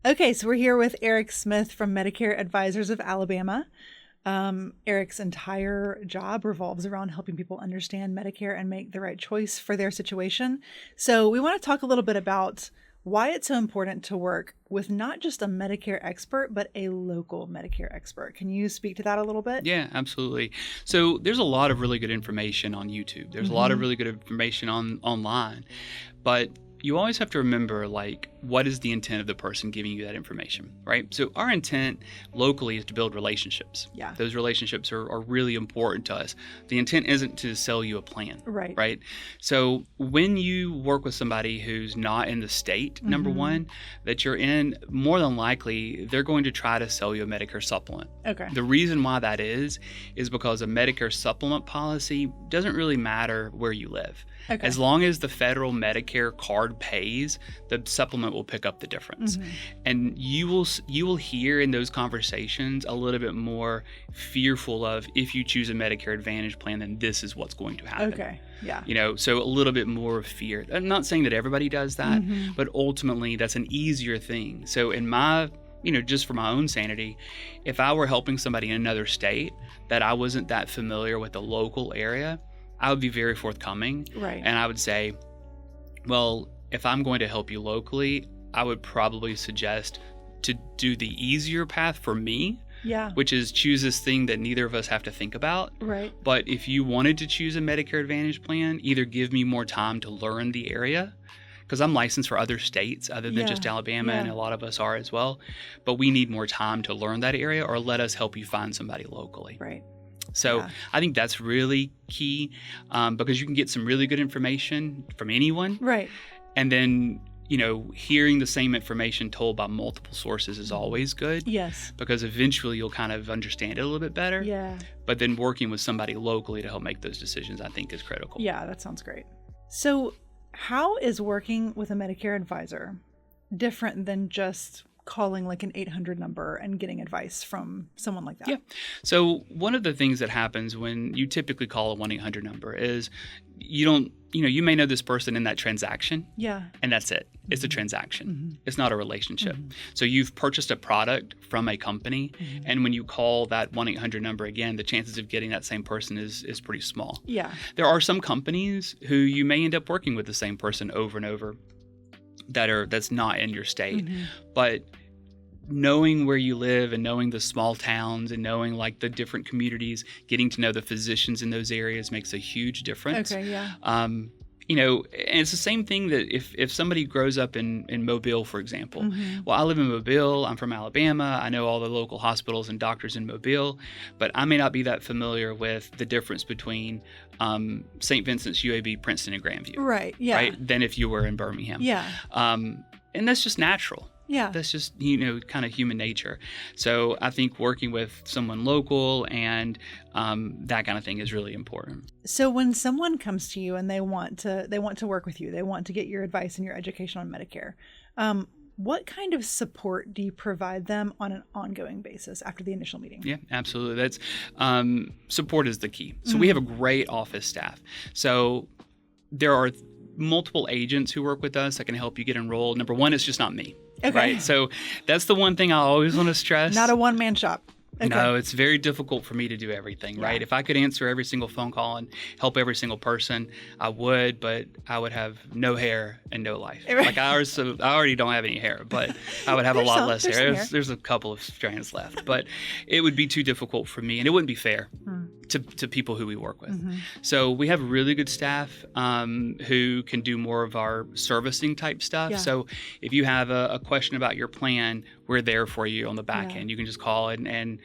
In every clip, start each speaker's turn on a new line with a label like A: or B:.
A: Okay, so we're here with Eric Smith from Medicare Advisors of Alabama. Eric's entire job revolves around helping people understand Medicare and make the right choice for their situation. So we want to talk a little bit about why it's so important to work with not just a Medicare expert, but a local Medicare expert. Can you speak to that a little bit?
B: Yeah, absolutely. So there's a lot of really good information on YouTube. There's a lot of really good information online, but you always have to remember, like, what is the intent of the person giving you that information, right? So our intent locally is to build relationships.
A: Yeah.
B: Those relationships are really important to us. The intent isn't to sell you a plan, right? So when you work with somebody who's not in the state, number one, that you're in, more than likely, they're going to try to sell you a Medicare supplement.
A: Okay.
B: The reason why that is because a Medicare supplement policy doesn't really matter where you live.
A: Okay.
B: As long as the federal Medicare card pays, the supplement will pick up the difference. And you will hear in those conversations a little bit more fearful of, if you choose a Medicare Advantage plan, then this is what's going to happen.
A: Okay. Yeah.
B: You know, so a little bit more of fear. I'm not saying that everybody does that, but ultimately that's an easier thing. So in my, just for my own sanity, if I were helping somebody in another state that I wasn't that familiar with the local area, I would be very forthcoming.
A: Right.
B: And I would say, well, if I'm going to help you locally, I would probably suggest to do the easier path for me, which is choose this thing that neither of us have to think about.
A: Right.
B: But if you wanted to choose a Medicare Advantage plan, either give me more time to learn the area, because I'm licensed for other states other than just Alabama, and a lot of us are as well. But we need more time to learn that area, or let us help you find somebody locally.
A: Right.
B: So I think that's really key, because you can get some really good information from anyone.
A: Right.
B: And then, hearing the same information told by multiple sources is always good.
A: Yes.
B: Because eventually you'll kind of understand it a little bit better.
A: Yeah.
B: But then working with somebody locally to help make those decisions, I think, is critical.
A: Yeah, that sounds great. So how is working with a Medicare advisor different than just calling like an 800 number and getting advice from someone like that?
B: Yeah. So one of the things that happens when you typically call a 1-800 number is you may know this person in that transaction.
A: Yeah.
B: And that's it. It's a transaction. It's not a relationship. So you've purchased a product from a company, and when you call that 1-800 number again, the chances of getting that same person is pretty small.
A: Yeah.
B: There are some companies who you may end up working with the same person over and over that's not in your state. But knowing where you live and knowing the small towns and knowing like the different communities, getting to know the physicians in those areas makes a huge difference.
A: Okay, yeah.
B: And it's the same thing that if somebody grows up in Mobile, for example. Well, I live in Mobile. I'm from Alabama. I know all the local hospitals and doctors in Mobile, but I may not be that familiar with the difference between St. Vincent's, UAB, Princeton, and Grandview.
A: Right, yeah.
B: Right? Than if you were in Birmingham.
A: Yeah.
B: And that's just natural.
A: Yeah.
B: That's just, kind of human nature. So I think working with someone local and that kind of thing is really important.
A: So when someone comes to you and they want to work with you, they want to get your advice and your education on Medicare, what kind of support do you provide them on an ongoing basis after the initial meeting?
B: Yeah, absolutely. That's support is the key. So we have a great office staff. So there are multiple agents who work with us that can help you get enrolled. Number one, it's just not me.
A: Okay.
B: Right. So that's the one thing I always want to stress.
A: Not a one-man shop. Okay.
B: No, it's very difficult for me to do everything, right? If I could answer every single phone call and help every single person, I would, but I would have no hair and no life. Like I already don't have any hair, but I would have a lot less hair. There's a couple of strands left, but it would be too difficult for me, and it wouldn't be fair to people who we work with. So we have really good staff who can do more of our servicing type stuff.
A: Yeah.
B: So if you have a question about your plan, we're there for you on the back end. You can just call and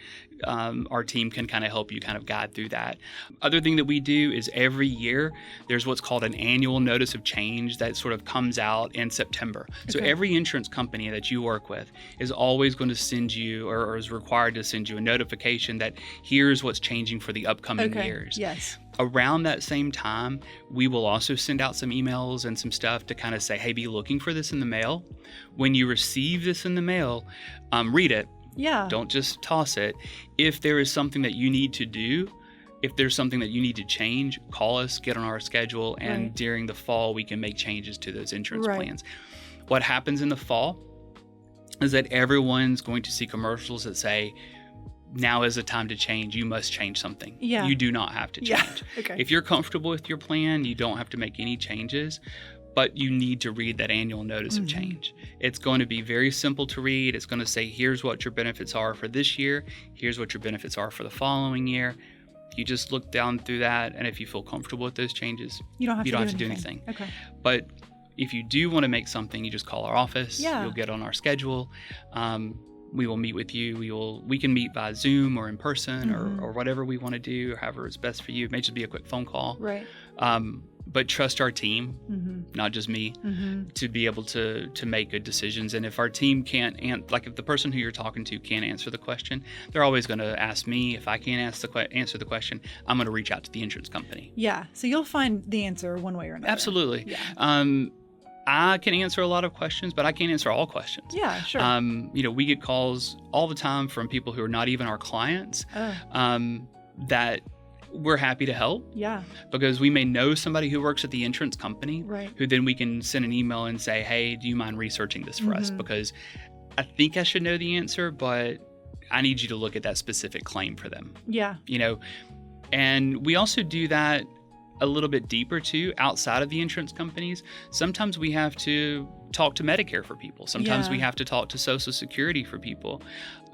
B: our team can kind of help you kind of guide through that. Other thing that we do is every year there's what's called an annual notice of change that sort of comes out in September. So every insurance company that you work with is always going to send you or is required to send you a notification that here's what's changing for the upcoming years.
A: Yes.
B: Around that same time, we will also send out some emails and some stuff to kind of say, hey, be looking for this in the mail. When you receive this in the mail, read it.
A: Yeah.
B: Don't just toss it. If there is something that you need to do, if there's something that you need to change, call us, get on our schedule, and during the fall, we can make changes to those insurance plans. What happens in the fall is that everyone's going to see commercials that say, now is the time to change. You must change something.
A: Yeah.
B: You do not have to change.
A: Yeah. Okay.
B: If you're comfortable with your plan, you don't have to make any changes, but you need to read that annual notice of change. It's going to be very simple to read. It's going to say, here's what your benefits are for this year. Here's what your benefits are for the following year. You just look down through that, and if you feel comfortable with those changes,
A: you don't have to
B: do anything.
A: Okay.
B: But if you do want to make something, you just call our office.
A: Yeah.
B: You'll get on our schedule. We will meet with you. We can meet by Zoom or in person or whatever we want to do, or however it's best for you. It may just be a quick phone call.
A: Right.
B: But trust our team, not just me, to be able to make good decisions. And if our team can't, if the person who you're talking to can't answer the question, they're always going to ask me. If I can't answer the question, I'm going to reach out to the insurance company.
A: Yeah. So you'll find the answer one way or another.
B: Absolutely.
A: Yeah.
B: I can answer a lot of questions, but I can't answer all questions.
A: Yeah, sure.
B: We get calls all the time from people who are not even our clients that we're happy to help.
A: Yeah.
B: Because we may know somebody who works at the insurance company,
A: right,
B: who then we can send an email and say, hey, do you mind researching this for us? Because I think I should know the answer, but I need you to look at that specific claim for them.
A: Yeah.
B: And we also do that a little bit deeper too, outside of the insurance companies. Sometimes we have to talk to Medicare for people. Sometimes we have to talk to Social Security for people.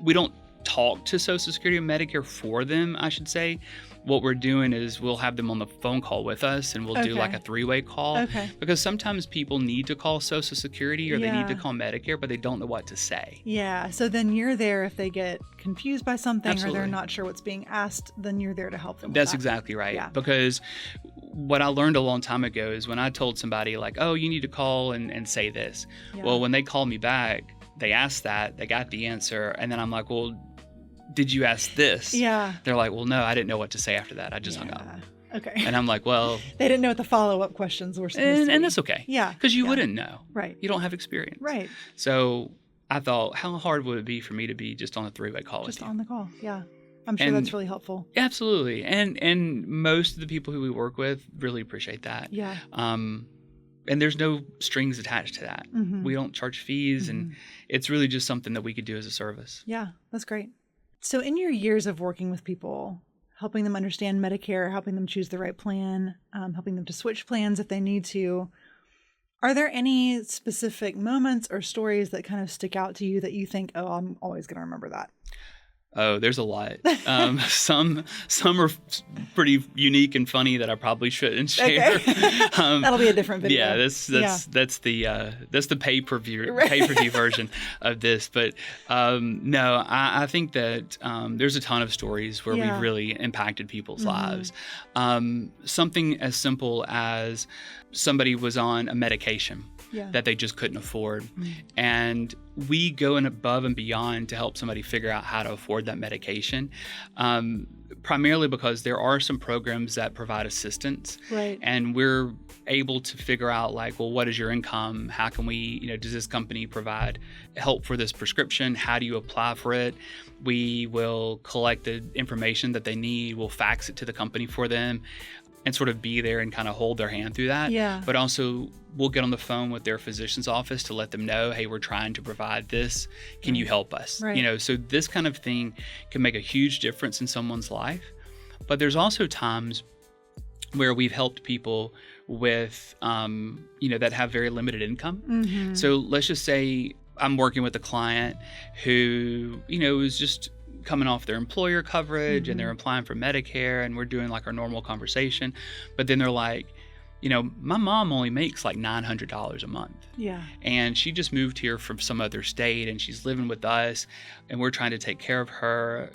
B: We don't talk to Social Security and Medicare for them, I should say. What we're doing is we'll have them on the phone call with us, and we'll do like a 3-way call.
A: Okay.
B: Because sometimes people need to call Social Security or they need to call Medicare, but they don't know what to say.
A: Yeah. So then you're there if they get confused by something
B: Absolutely.
A: Or they're not sure what's being asked, then you're there to help them with
B: That's
A: that.
B: exactly right.
A: Yeah.
B: Because what I learned a long time ago is when I told somebody like, oh, you need to call and say this.
A: Yeah.
B: Well, when they called me back, they asked that, they got the answer, and then I'm like, well, did you ask this?
A: Yeah.
B: They're like, well, no, I didn't know what to say after that. I just hung up.
A: Okay.
B: And I'm like, well.
A: They didn't know what the follow-up questions were supposed to be.
B: And that's okay.
A: Yeah.
B: Because you wouldn't know.
A: Right.
B: You don't have experience.
A: Right.
B: So I thought, how hard would it be for me to be just on a 3-way call with you?
A: Just on the call. Yeah. I'm sure that's really helpful.
B: Absolutely. And most of the people who we work with really appreciate that.
A: Yeah.
B: And there's no strings attached to that. We don't charge fees, and it's really just something that we could do as a service.
A: Yeah, that's great. So in your years of working with people, helping them understand Medicare, helping them choose the right plan, helping them to switch plans if they need to, are there any specific moments or stories that kind of stick out to you that you think, oh, I'm always going to remember that?
B: Oh, there's a lot. Some are pretty unique and funny that I probably shouldn't share.
A: Okay. That'll be a different video.
B: Yeah, that's the pay-per-view version of this. But no, I think that there's a ton of stories where we've really impacted people's lives. Something as simple as somebody was on a medication that they just couldn't afford. And we go in above and beyond to help somebody figure out how to afford that medication, primarily because there are some programs that provide assistance.
A: Right.
B: And we're able to figure out like, well, what is your income? How can we, does this company provide help for this prescription? How do you apply for it? We will collect the information that they need. We'll fax it to the company for them and sort of be there and kind of hold their hand through that.
A: Yeah.
B: But also we'll get on the phone with their physician's office to let them know, hey, we're trying to provide this. Can you help us?
A: Right.
B: So this kind of thing can make a huge difference in someone's life. But there's also times where we've helped people with, that have very limited income. So let's just say I'm working with a client who, is just coming off their employer coverage and they're applying for Medicare, and we're doing like our normal conversation. But then they're like, my mom only makes like $900 a month.
A: Yeah. And
B: she just moved here from some other state and she's living with us and we're trying to take care of her.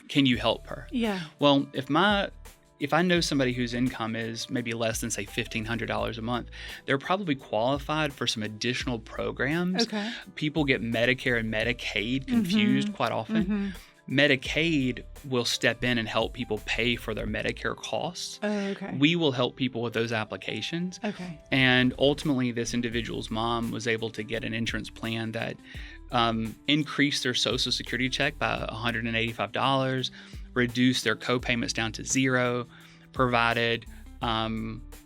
B: Can you help her? Yeah. Well, if I know somebody whose income is maybe less than, say, $1,500 a month, they're probably qualified for some additional programs. Okay. People get Medicare and Medicaid confused quite often. Medicaid will step in and help people pay for their Medicare costs. Oh, okay. We will help people with those applications. Okay. And ultimately, this individual's mom was able to get an insurance plan that increased their Social Security check by $185, reduced their co-payments down to zero, provided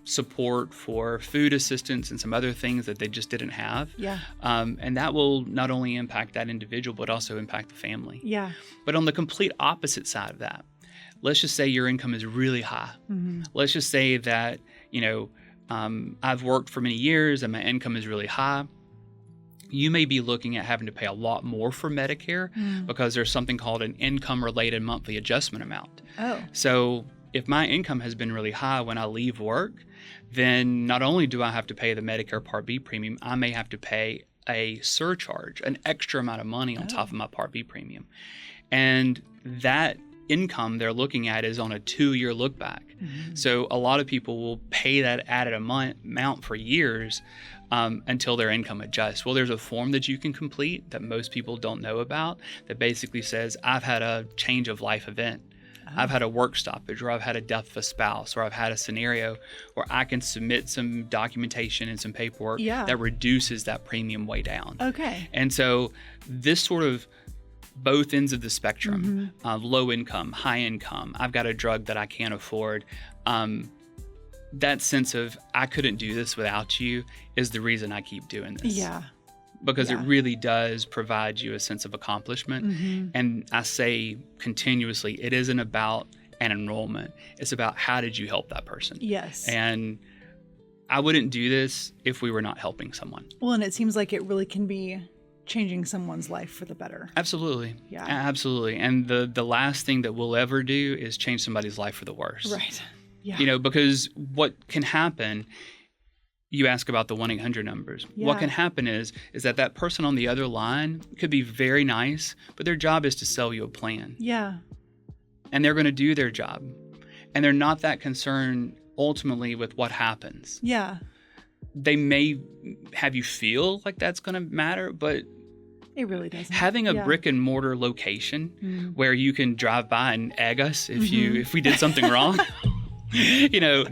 B: support for food assistance and some other things that they just didn't have.
A: Yeah.
B: And that will not only impact that individual, but also impact the family.
A: Yeah.
B: But on the complete opposite side of that, let's just say your income is really high.
A: Mm-hmm.
B: Let's just say that, I've worked for many years and my income is really high. You may be looking at having to pay a lot more for Medicare because there's something called an income-related monthly adjustment amount.
A: Oh.
B: So if my income has been really high when I leave work, then not only do I have to pay the Medicare Part B premium, I may have to pay a surcharge, an extra amount of money on top of my Part B premium. And that income they're looking at is on a 2-year look back. Mm-hmm. So a lot of people will pay that added amount for years until their income adjusts. Well, there's a form that you can complete that most people don't know about that basically says, I've had a change of life event. I've had a work stoppage, or I've had a death of a spouse, or I've had a scenario where I can submit some documentation and some paperwork that reduces that premium way down. Okay. And so this sort of both ends of the spectrum, low income, high income, I've got a drug that I can't afford. That sense of I couldn't do this without you is the reason I keep doing this. Yeah. Because it really does provide you a sense of accomplishment. Mm-hmm. And I say continuously, it isn't about an enrollment. It's about how did you help that person? Yes. And I wouldn't do this if we were not helping someone.
A: Well, and it seems like it really can be changing someone's life for the better.
B: Absolutely. Yeah. Absolutely. And the last thing that we'll ever do is change somebody's life for the worse.
A: Right. Yeah.
B: Because what can happen, you ask about the 1-800 numbers. Yeah. What can happen is that person on the other line could be very nice, but their job is to sell you a plan. Yeah. And they're going to do their job. And they're not that concerned ultimately with what happens. Yeah. They may have you feel like that's going to matter, but
A: it really doesn't.
B: Having a brick and mortar location where you can drive by and egg us if we did something wrong.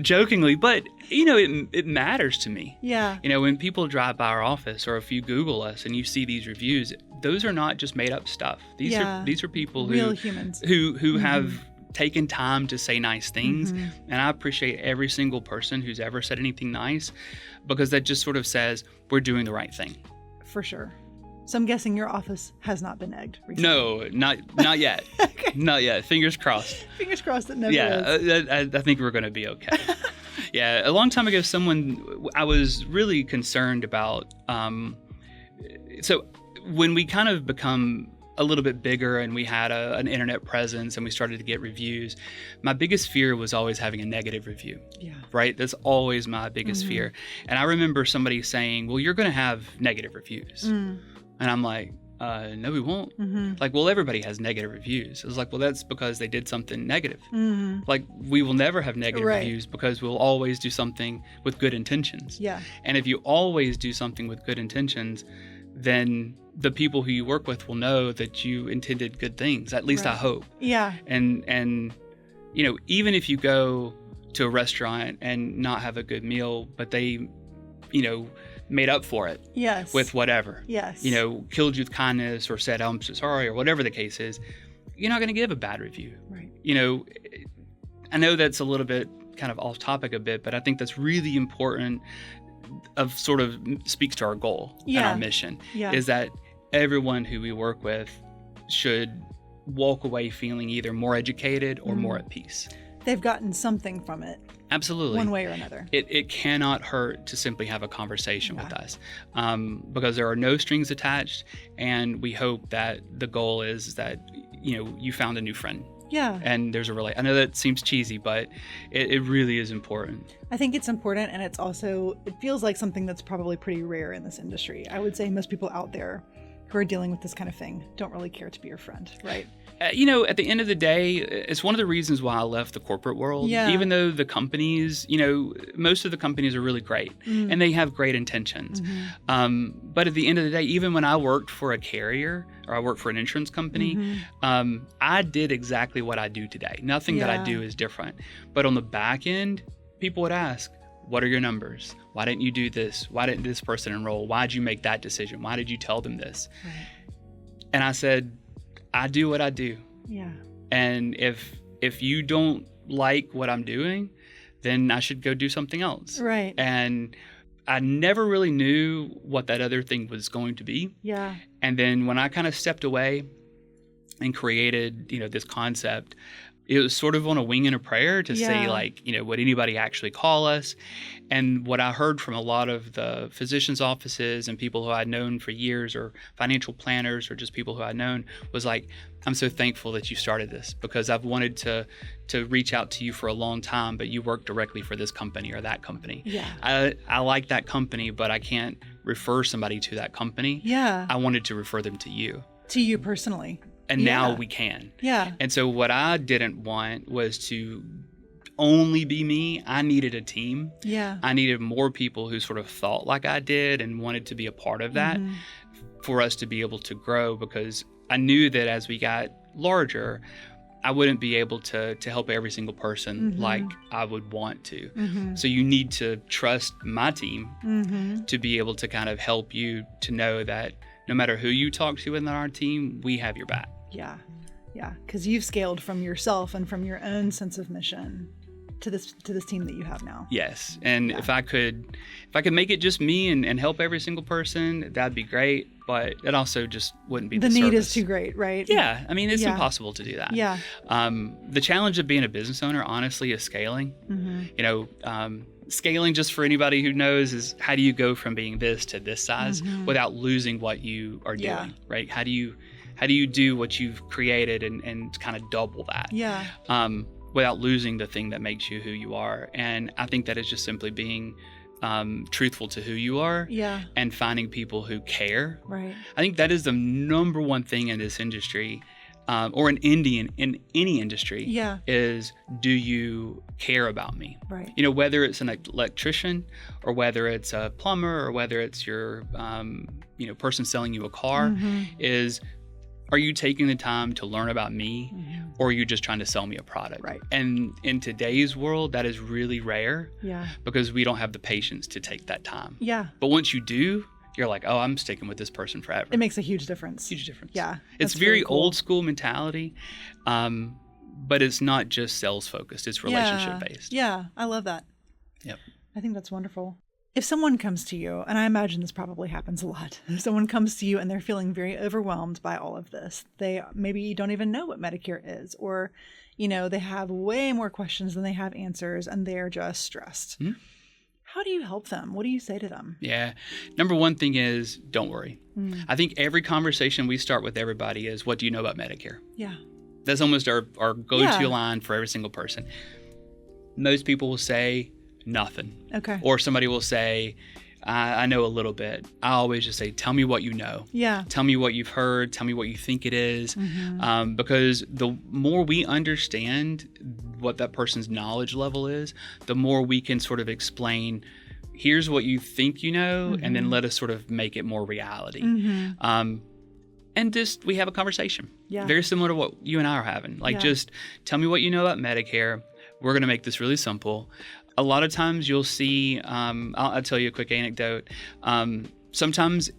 B: Jokingly, but it matters to me. Yeah. When people drive by our office, or if you Google us and you see these reviews, those are not just made up stuff. These are people
A: real humans
B: who have taken time to say nice things. And I appreciate every single person who's ever said anything nice, because that just sort of says we're doing the right thing.
A: For sure. So I'm guessing your office has not been egged recently.
B: No, not yet. Okay. Not yet. Fingers crossed.
A: Fingers crossed it never is.
B: Yeah, I think we're going to be okay. Yeah, a long time ago, I was really concerned about, so when we kind of become a little bit bigger and we had an internet presence and we started to get reviews, my biggest fear was always having a negative review. Yeah. Right? That's always my biggest fear. And I remember somebody saying, well, you're going to have negative reviews. And I'm like, no, we won't. Like, well, everybody has negative reviews. I was like, well, that's because they did something negative. Like, we will never have negative reviews because we'll always do something with good intentions. Yeah. And if you always do something with good intentions, then the people who you work with will know that you intended good things. At least I hope. Yeah. And even if you go to a restaurant and not have a good meal, but they, made up for it. Yes. With whatever. Yes. Killed you with kindness or said, I'm so sorry, or whatever the case is, you're not going to give a bad review. Right. I know that's a little bit kind of off topic a bit, but I think that's really important, sort of speaks to our goal and our mission, is that everyone who we work with should walk away feeling either more educated or more at peace.
A: They've gotten something from it.
B: Absolutely.
A: One way or another.
B: It cannot hurt to simply have a conversation with us, because there are no strings attached, and we hope that the goal is that, you found a new friend. Yeah. And there's I know that seems cheesy, but it really is important.
A: I think it's important, and it feels like something that's probably pretty rare in this industry. I would say most people out there who are dealing with this kind of thing don't really care to be your friend, right?
B: At the end of the day, it's one of the reasons why I left the corporate world. Yeah. Even though the companies, most of the companies are really great and they have great intentions. But at the end of the day, even when I worked for a carrier or I worked for an insurance company, I did exactly what I do today. Nothing that I do is different. But on the back end, people would ask, what are your numbers? Why didn't you do this? Why didn't this person enroll? Why did you make that decision? Why did you tell them this? Right. And I said, I do what I do. Yeah. And if you don't like what I'm doing, then I should go do something else.
A: Right.
B: And I never really knew what that other thing was going to be.
A: Yeah.
B: And then when I kind of stepped away and created, this concept, it was sort of on a wing and a prayer to say, like, would anybody actually call us? And what I heard from a lot of the physicians' offices and people who I'd known for years, or financial planners, or just people who I'd known, was like, I'm so thankful that you started this, because I've wanted to reach out to you for a long time, but you work directly for this company or that company.
A: Yeah.
B: I like that company, but I can't refer somebody to that company.
A: Yeah.
B: I wanted to refer them to you.
A: To you personally.
B: And now we can.
A: Yeah.
B: And so what I didn't want was to only be me. I needed a team.
A: Yeah.
B: I needed more people who sort of thought like I did and wanted to be a part of that for us to be able to grow, because I knew that as we got larger, I wouldn't be able to help every single person like I would want to. So you need to trust my team to be able to kind of help you to know that no matter who you talk to in our team, we have your back.
A: Yeah. Yeah. Because you've scaled from yourself and from your own sense of mission to this team that you have now.
B: Yes. And if I could make it just me and help every single person, that'd be great. But it also just wouldn't be the
A: need
B: service.
A: is too great, right?
B: Yeah. I mean, it's impossible to do that.
A: Yeah.
B: The challenge of being a business owner, honestly, is scaling. Scaling, just for anybody who knows, is how do you go from being this to this size without losing what you are doing, right? How do you do what you've created and kind of double that?
A: Yeah.
B: Without losing the thing that makes you who you are. And I think that is just simply being truthful to who you are and finding people who care.
A: Right.
B: I think that is the number one thing in this industry, or in any industry, is, do you care about me?
A: Right.
B: Whether it's an electrician, or whether it's a plumber, or whether it's your person selling you a car, is, are you taking the time to learn about me, or are you just trying to sell me a product?
A: Right.
B: And in today's world, that is really rare, because we don't have the patience to take that time.
A: Yeah.
B: But once you do, you're like, oh, I'm sticking with this person forever.
A: It makes a huge difference.
B: Huge difference.
A: Yeah.
B: It's very really cool. Old school mentality, but it's not just sales focused. It's relationship based.
A: Yeah. I love that.
B: Yep.
A: I think that's wonderful. If someone comes to you, and I imagine this probably happens a lot, if someone comes to you and they're feeling very overwhelmed by all of this, they maybe don't even know what Medicare is, or, they have way more questions than they have answers, and they're just stressed. How do you help them? What do you say to them?
B: Yeah. Number one thing is, don't worry. I think every conversation we start with everybody is, what do you know about Medicare?
A: Yeah.
B: That's almost our go-to line for every single person. Most people will say nothing. Okay. Or somebody will say, I know a little bit. I always just say, tell me what you know. Yeah. Tell me what you've heard. Tell me what you think it is. Because the more we understand what that person's knowledge level is, the more we can sort of explain, here's what you think you know, and then let us sort of make it more reality. And just, we have a conversation. Yeah. Very similar to what you and I are having. Like, just tell me what you know about Medicare. We're going to make this really simple. A lot of times you'll see, I'll tell you a quick anecdote. Sometimes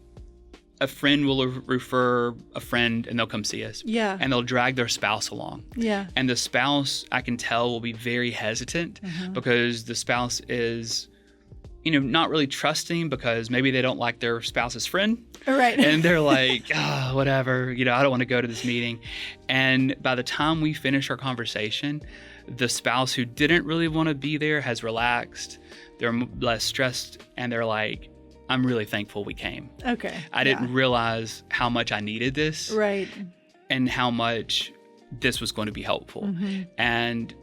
B: a friend will refer a friend and they'll come see us. Yeah. And they'll drag their spouse along. Yeah. And the spouse, I can tell, will be very hesitant because the spouse is, not really trusting, because maybe they don't like their spouse's friend. Right. And they're like, whatever, I don't want to go to this meeting. And by the time we finish our conversation, the spouse who didn't really want to be there has relaxed, they're less stressed, and they're like, I'm really thankful we came. Okay. I didn't realize how much I needed this. Right. And how much this was going to be helpful. And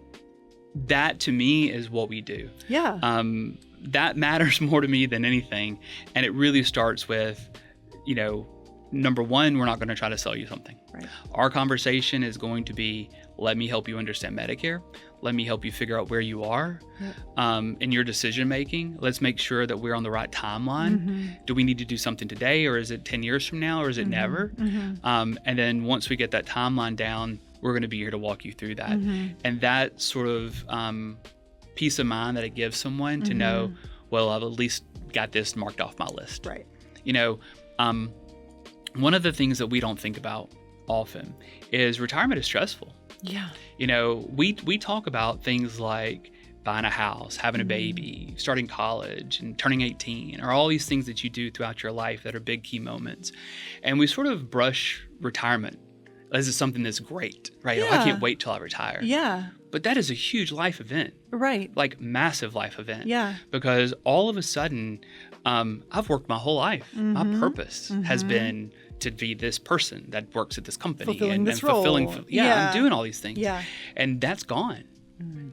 B: that, to me, is what we do. Yeah. That matters more to me than anything. And it really starts with, number one, we're not going to try to sell you something. Right. Our conversation is going to be, let me help you understand Medicare. Let me help you figure out where you are in your decision making. Let's make sure that we're on the right timeline. Do we need to do something today, or is it 10 years from now, or is it never? And then once we get that timeline down, we're going to be here to walk you through that. And that sort of peace of mind that it gives someone to know, well, I've at least got this marked off my list. Right. One of the things that we don't think about often is retirement is stressful. Yeah. We talk about things like buying a house, having a baby, starting college, and turning 18, or all these things that you do throughout your life that are big key moments. And we sort of brush retirement as something that's great, right?
A: Yeah.
B: Oh, I can't wait till I retire.
A: Yeah.
B: But that is a huge life event.
A: Right.
B: Like massive life event.
A: Yeah.
B: Because all of a sudden, I've worked my whole life. My purpose has been to be this person that works at this company
A: fulfilling this
B: fulfilling.
A: role.
B: I'm doing all these things.
A: Yeah.
B: And that's gone.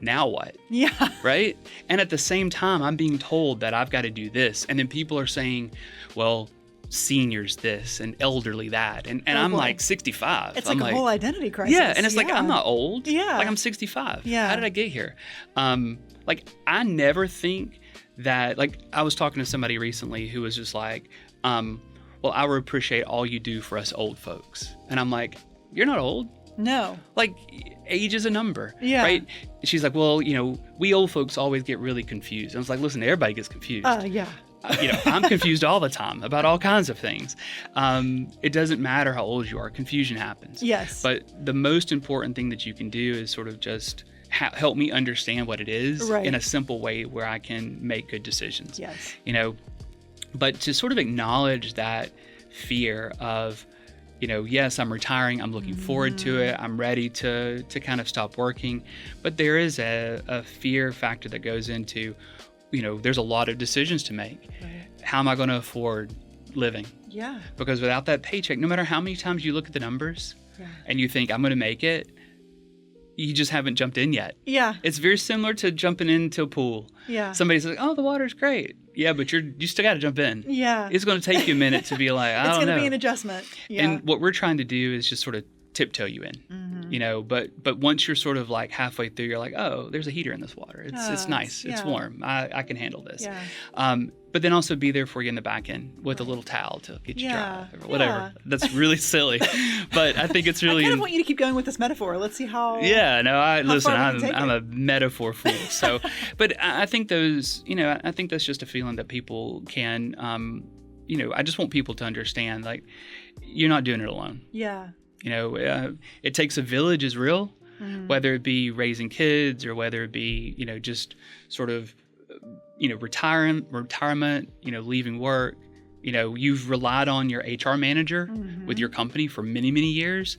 B: Now what?
A: Yeah.
B: Right? And at the same time, I'm being told that I've got to do this. And then people are saying, well, seniors this and elderly that. And I'm like 65.
A: It's
B: I'm
A: like a whole identity crisis.
B: Yeah. And it's like, I'm not old.
A: Yeah.
B: Like I'm 65.
A: Yeah.
B: How did I get here? Like I never think that, like I was talking to somebody recently who was just like, well, I would appreciate all you do for us old folks. And I'm like, you're not old.
A: No.
B: Like age is a number,
A: Yeah.
B: right? She's like, well, we old folks always get really confused. I was like, listen, everybody gets confused.
A: Yeah.
B: I'm confused all the time about all kinds of things. It doesn't matter how old you are. Confusion happens.
A: Yes.
B: But the most important thing that you can do is sort of just help me understand what it is in a simple way where I can make good decisions.
A: Yes.
B: But to sort of acknowledge that fear of, yes, I'm retiring. I'm looking forward to it. I'm ready to kind of stop working. But there is a fear factor that goes into, there's a lot of decisions to make.
A: Right.
B: How am I going to afford living?
A: Yeah.
B: Because without that paycheck, no matter how many times you look at the numbers and you think, I'm going to make it, you just haven't jumped in yet.
A: Yeah.
B: It's very similar to jumping into a pool.
A: Yeah.
B: Somebody's like, oh, the water's great. Yeah, but you still got to jump in.
A: Yeah.
B: It's going to take you a minute to be like, I don't know.
A: It's going to be an adjustment. Yeah.
B: And what we're trying to do is just sort of tiptoe you in, but once you're sort of like halfway through, you're like, oh, there's a heater in this water. It's nice. It's warm. I can handle this.
A: Yeah.
B: But then also be there for you in the back end with a little towel to get you dry or whatever.
A: Yeah.
B: That's really silly, but I think it's really.
A: I kind of want you to keep going with this metaphor. Let's see how.
B: Yeah, no, listen, I'm
A: it.
B: a metaphor fool. So, but I think those, I think that's just a feeling that people can, I just want people to understand, like, you're not doing it alone.
A: Yeah.
B: It takes a village is real, whether it be raising kids or whether it be, just sort of, retirement, leaving work. You've relied on your HR manager with your company for many, many years.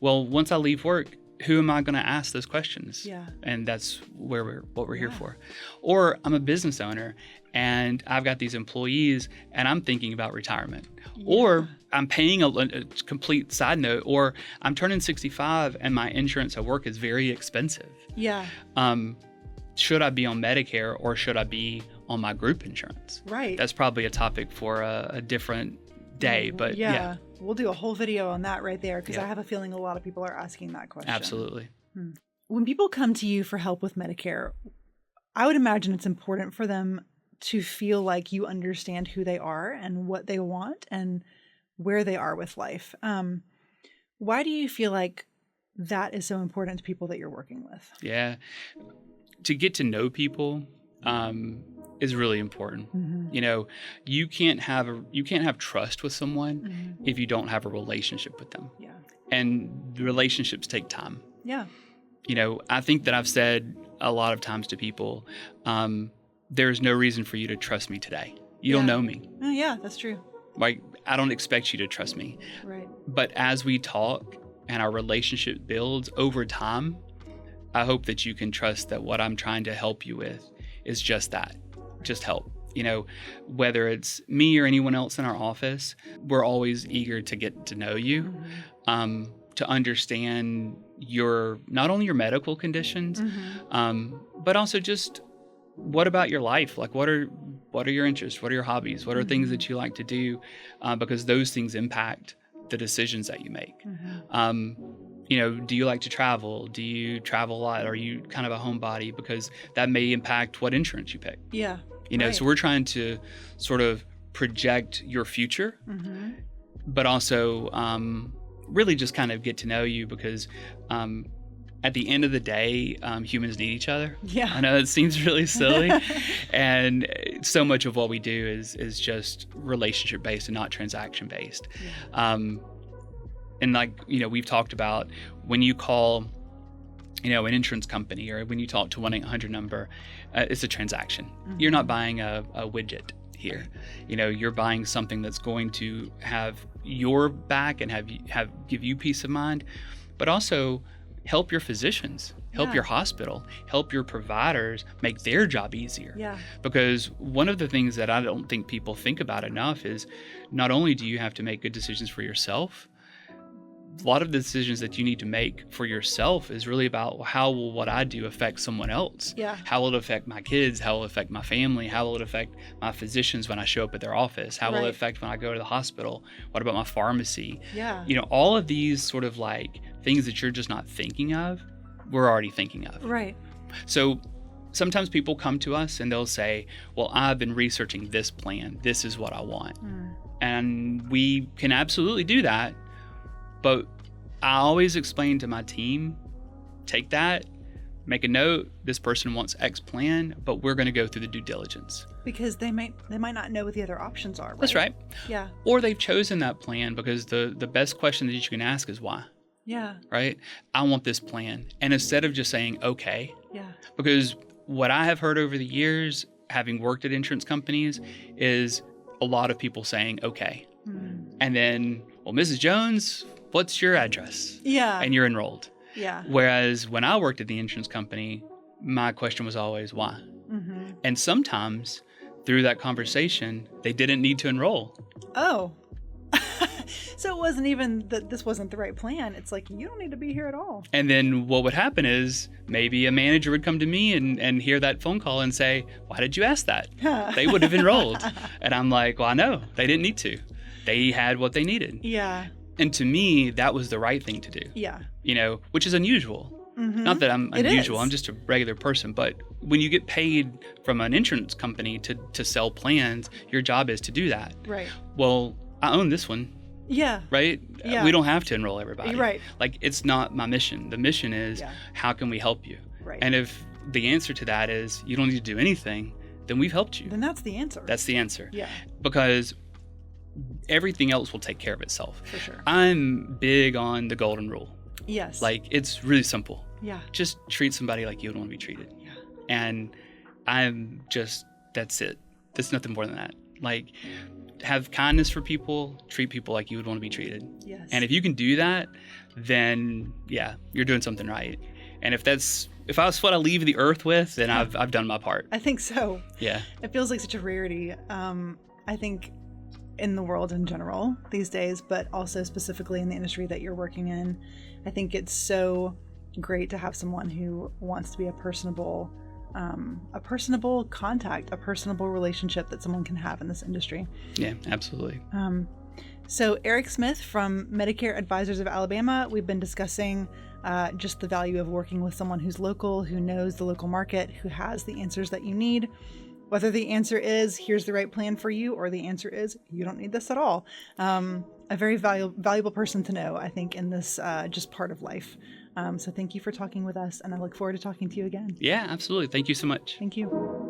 B: Well, once I leave work, who am I going to ask those questions?
A: Yeah.
B: And that's what we're here for. Or I'm a business owner and I've got these employees and I'm thinking about retirement. Yeah. Or I'm paying a complete side note, or I'm turning 65 and my insurance at work is very expensive.
A: Yeah.
B: Should I be on Medicare or should I be on my group insurance?
A: Right.
B: That's probably a topic for a different day, but yeah.
A: We'll do a whole video on that right there because I have a feeling a lot of people are asking that question.
B: Absolutely.
A: When people come to you for help with Medicare, I would imagine it's important for them to feel like you understand who they are and what they want and where they are with life. Why do you feel like that is so important to people that you're working with?
B: Yeah. To get to know people is really important. You can't have trust with someone if you don't have a relationship with them. Yeah. And relationships take time.
A: Yeah.
B: I think that I've said a lot of times to people, there's no reason for you to trust me today. You don't know me.
A: Oh, yeah, that's true.
B: Like, I don't expect you to trust me.
A: Right.
B: But as we talk and our relationship builds over time, I hope that you can trust that what I'm trying to help you with is just that, just help. Whether it's me or anyone else in our office, we're always eager to get to know you, to understand not only your medical conditions, but also just what about your life? Like, what are your interests? What are your hobbies? What are things that you like to do? Because those things impact the decisions that you make. Do you like to travel? Do you travel a lot? Are you kind of a homebody? Because that may impact what insurance you pick. Yeah. So we're trying to sort of project your future, but also really just kind of get to know you because at the end of the day, humans need each other. Yeah. I know it seems really silly. And so much of what we do is just relationship based and not transaction based. Yeah. And like, we've talked about when you call an insurance company, or when you talk to 1-800 number, it's a transaction. You're not buying a widget here. You're buying something that's going to have your back and give you peace of mind, but also help your physicians, help your hospital, help your providers make their job easier.
A: Yeah.
B: Because one of the things that I don't think people think about enough is not only do you have to make good decisions for yourself, a lot of the decisions that you need to make for yourself is really about how will what I do affect someone else?
A: Yeah.
B: How will it affect my kids? How will it affect my family? How will it affect my physicians when I show up at their office? How will it affect when I go to the hospital? What about my pharmacy?
A: Yeah.
B: All of these sort of like things that you're just not thinking of, we're already thinking of.
A: Right.
B: So sometimes people come to us and they'll say, well, I've been researching this plan. This is what I want. And we can absolutely do that. But I always explain to my team, take that, make a note, this person wants X plan, but we're going to go through the due diligence.
A: Because they might not know what the other options are, right?
B: That's right.
A: Yeah.
B: Or they've chosen that plan because the best question that you can ask is why?
A: Yeah.
B: Right? I want this plan. And instead of just saying, okay.
A: Yeah. Because
B: what I have heard over the years, having worked at insurance companies, is a lot of people saying, okay. And then, well, Mrs. Jones, what's your address?
A: Yeah.
B: And you're enrolled.
A: Yeah.
B: Whereas when I worked at the insurance company, my question was always why? And sometimes through that conversation, they didn't need to enroll.
A: Oh. So it wasn't even that this wasn't the right plan. It's like, you don't need to be here at all.
B: And then what would happen is maybe a manager would come to me and hear that phone call and say, why did you ask that? They would have enrolled. And I'm like, well, I know. They didn't need to. They had what they needed.
A: Yeah.
B: And to me, that was the right thing to do.
A: Yeah.
B: Which is unusual. Not that I'm unusual. I'm just a regular person. But when you get paid from an insurance company to sell plans, your job is to do that.
A: Right.
B: Well, I own this one.
A: Yeah.
B: Right?
A: Yeah.
B: We don't have to enroll everybody.
A: Right.
B: Like, it's not my mission. The mission is, how can we help you?
A: Right.
B: And if the answer to that is you don't need to do anything, then we've helped you.
A: Then that's the answer.
B: That's the answer.
A: Yeah.
B: Because everything else will take care of itself.
A: For sure.
B: I'm big on the golden rule.
A: Yes.
B: Like, it's really simple.
A: Yeah.
B: Just treat somebody like you would want to be treated.
A: Yeah.
B: And that's it. There's nothing more than that. Like, have kindness for people, treat people like you would want to be treated.
A: Yes.
B: And if you can do that, then you're doing something right. And if that's what I leave the earth with, then I've done my part.
A: I think so.
B: Yeah.
A: It feels like such a rarity. I think in the world in general these days, but also specifically in the industry that you're working in, I think it's so great to have someone who wants to be a personable contact, a personable relationship that someone can have in this industry.
B: Yeah, absolutely.
A: So Eric Smith from Medicare Advisors of Alabama, we've been discussing just the value of working with someone who's local, who knows the local market, who has the answers that you need. Whether the answer is, here's the right plan for you, or the answer is, you don't need this at all. A very valuable person to know, I think, in this just part of life. So thank you for talking with us, and I look forward to talking to you again.
B: Yeah, absolutely. Thank you so much.
A: Thank you.